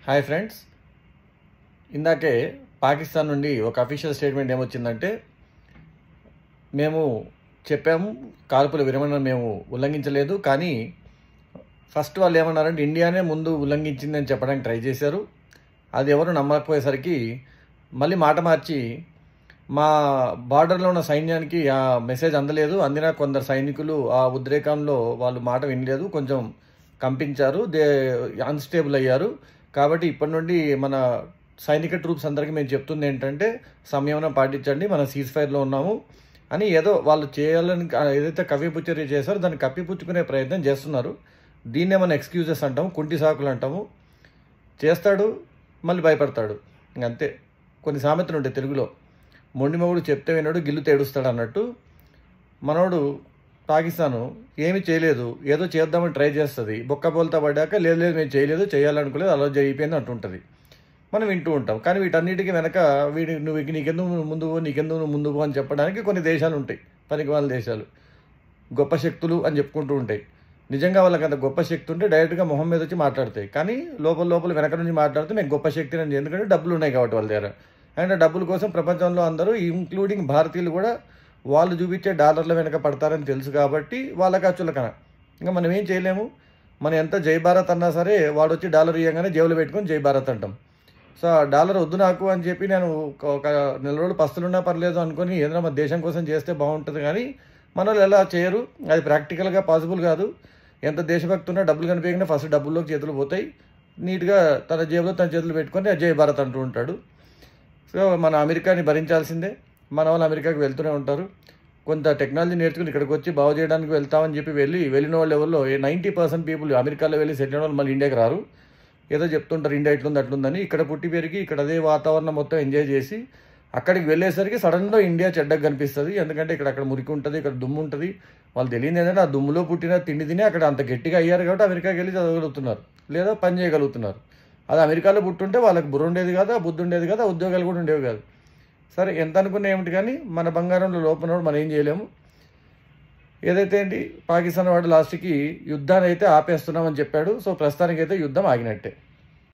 Hi friends, ఇందాకే పాకిస్తాన్ నుండి ఒక అఫీషియల్ స్టేట్మెంట్ ఏమొచ్చిందంటే, మేము చెప్పాము కాల్పుల విరమణ మేము ఉల్లంఘించలేదు, కానీ ఫస్ట్ వాళ్ళు ఏమన్నారంటే ఇండియానే ముందు ఉల్లంఘించిందని చెప్పడానికి ట్రై చేశారు. అది ఎవరు నమ్మకపోయేసరికి మళ్ళీ మాట మార్చి మా బార్డర్లో ఉన్న సైన్యానికి ఆ మెసేజ్ అందలేదు, అందిన కొందరు సైనికులు ఆ ఉద్రేకంలో వాళ్ళు మాట వినలేదు, కొంచెం కంపించారు, అన్స్టేబుల్ అయ్యారు. కాబట్టి ఇప్పటి నుండి మన సైనిక ట్రూప్స్ అందరికీ మేము చెప్తుంది ఏంటంటే సంయమనం పాటించండి, మనం సీజ్ ఫైర్లో ఉన్నాము అని ఏదో వాళ్ళు చేయాలని ఏదైతే కప్పిపుచ్చరి చేశారో దాన్ని కప్పిపుచ్చుకునే ప్రయత్నం చేస్తున్నారు. దీన్నే మనం ఎక్స్క్యూజెస్ అంటాము, కుంటి సాకులు అంటాము. చేస్తాడు, మళ్ళీ భయపడతాడు, ఇంకంతే. కొన్ని సామెతలు ఉంటాయి తెలుగులో, మొండి మొగుడు చెప్తే వినడు, గిల్లు తేడుస్తాడు అన్నట్టు. మనోడు పాకిస్తాను ఏమీ చేయలేదు, ఏదో చేద్దామని ట్రై చేస్తుంది, బొక్క బోల్తా పడ్డాక లేదు లేదు మేము చేయలేదు, చేయాలనుకోలేదు, అలా జరిగిపోయింది అంటుంటుంది. మనం వింటూ ఉంటాం. కానీ వీటన్నిటికీ వెనక నువ్వు నీకెందుకు ముందు పో, నీకెందుకు నువ్వు ముందు పో అని చెప్పడానికి కొన్ని దేశాలు ఉంటాయి, పనికి వాళ్ళ దేశాలు, గొప్ప శక్తులు అని చెప్పుకుంటూ ఉంటాయి. నిజంగా వాళ్ళకి అంత గొప్ప శక్తి ఉంటే డైరెక్ట్గా మొహం మీద వచ్చి మాట్లాడతాయి, కానీ లోపల వెనక నుంచి మాట్లాడితే మేము గొప్ప శక్తిని అని, ఎందుకంటే డబ్బులు ఉన్నాయి కాబట్టి వాళ్ళ దగ్గర. అండ్ డబ్బుల కోసం ప్రపంచంలో అందరూ ఇంక్లూడింగ్ భారతీయులు కూడా వాళ్ళు చూపించే డాలర్ల వెనక పడతారని తెలుసు కాబట్టి వాళ్ళకి చులకన. ఇంకా మనం ఏం చేయలేము. మనం ఎంత జై భారత్ అన్నా సరే వాడు వచ్చి డాలర్ ఇవ్వగానే జేబులో పెట్టుకొని జై భారత్ అంటాం. సో ఆ డాలర్ వద్దు నాకు అని చెప్పి నేను ఒక నెల రోజులు పస్తులున్నా పర్లేదు అనుకొని ఏదైనా మన దేశం కోసం చేస్తే బాగుంటుంది, కానీ మన వాళ్ళు ఎలా చేయరు. అది ప్రాక్టికల్గా పాసిబుల్ కాదు. ఎంత దేశభక్తి ఉన్నా డబ్బులు కనిపించగానే ఫస్ట్ డబ్బుల్లోకి చేతులు పోతాయి. నీట్గా తన జేబులో తన చేతులు పెట్టుకొని జై భారత్ అంటూ ఉంటాడు. సో మన అమెరికాని భరించాల్సిందే. మన వాళ్ళు అమెరికాకి వెళ్తూనే ఉంటారు. కొంత టెక్నాలజీ నేర్చుకుని ఇక్కడికి వచ్చి బాగు చేయడానికి వెళ్తామని చెప్పి వెళ్ళిన వాళ్ళు ఎవరిలో 90% పీపుల్ అమెరికాలో వెళ్ళి సెటిల్ అయిన వాళ్ళు మళ్ళీ ఇండియాకి రారు. ఏదో చెప్తుంటారు ఇండియా ఇట్లుంది అట్లుందని. ఇక్కడ పుట్టి పెరిగి ఇక్కడ అదే వాతావరణం మొత్తం ఎంజాయ్ చేసి అక్కడికి వెళ్ళేసరికి సడన్గా ఇండియా చెడ్డగా కనిపిస్తుంది. ఎందుకంటే అక్కడ మురికి ఉంటుంది, ఇక్కడ దుమ్ము ఉంటుంది. వాళ్ళు తెలియదు ఏంటంటే ఆ దుమ్ములో పుట్టిన తిండి తిని అక్కడ అంత గట్టిగా అయ్యారు కాబట్టి అమెరికాకి వెళ్ళి చదవగలుగుతున్నారు, లేదా పని చేయగలుగుతున్నారు. అది అమెరికాలో పుట్టుంటే వాళ్ళకి బుర్ర ఉండేది కాదు, ఆ బుద్ధి ఉండేది కాదు, ఆ ఉద్యోగాలు కూడా ఉండేవి కాదు. సరే ఎంత అనుకున్నా ఏమిటి, కానీ మన బంగారంలో లోపల మనం ఏం చేయలేము. ఏదైతే ఏంటి పాకిస్తాన్ వాడు లాస్ట్కి యుద్ధాన్ని అయితే ఆపేస్తున్నామని చెప్పాడు. సో ప్రస్తుతానికైతే యుద్ధం ఆగినట్టే.